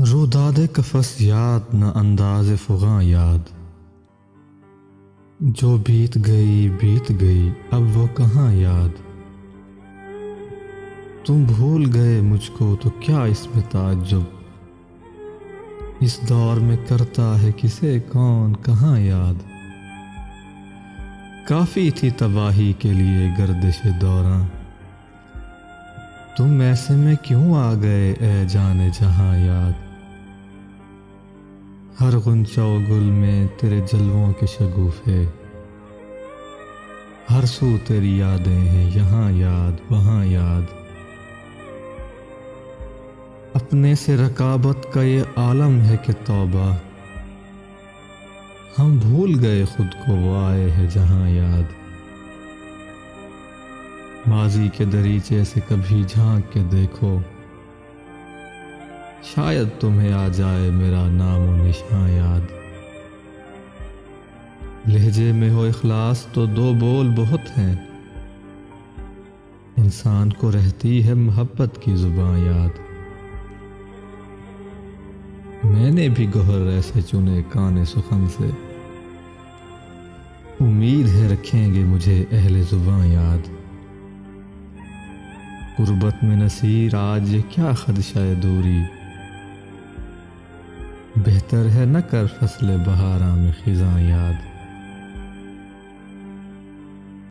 रुदादे कफस याद न अंदाज़े फ़ुग़ां याद। जो बीत गई अब वो कहाँ याद। तुम भूल गए मुझको तो क्या इसमें ताज्जुब। इस दौर में करता है किसे कौन कहाँ याद। काफ़ी थी तबाही के लिए गर्दिश दौरां। तुम ऐसे में क्यों आ गए ए जाने जहां याद। हर गुंचा व गुल में तेरे जलवों के शगुफे। हर सू तेरी यादें हैं यहाँ याद वहाँ याद। अपने से रकाबत का ये आलम है कि तौबा। हम भूल गए खुद को वो आए हैं जहाँ याद। माजी के दरीचे से कभी झांक के देखो। शायद तुम्हें आ जाए मेरा नाम व निशां याद। लहजे में हो इखलास तो दो बोल बहुत हैं। इंसान को रहती है मोहब्बत की जुबां याद। मैंने भी गौहर ऐसे चुने काने सुखन से। उम्मीद है रखेंगे मुझे अहले जुबां याद। गुर्बत में नसीर आज क्या खदशा दूरी। बेहतर है न कर फसले बहारा में खिज़ां याद।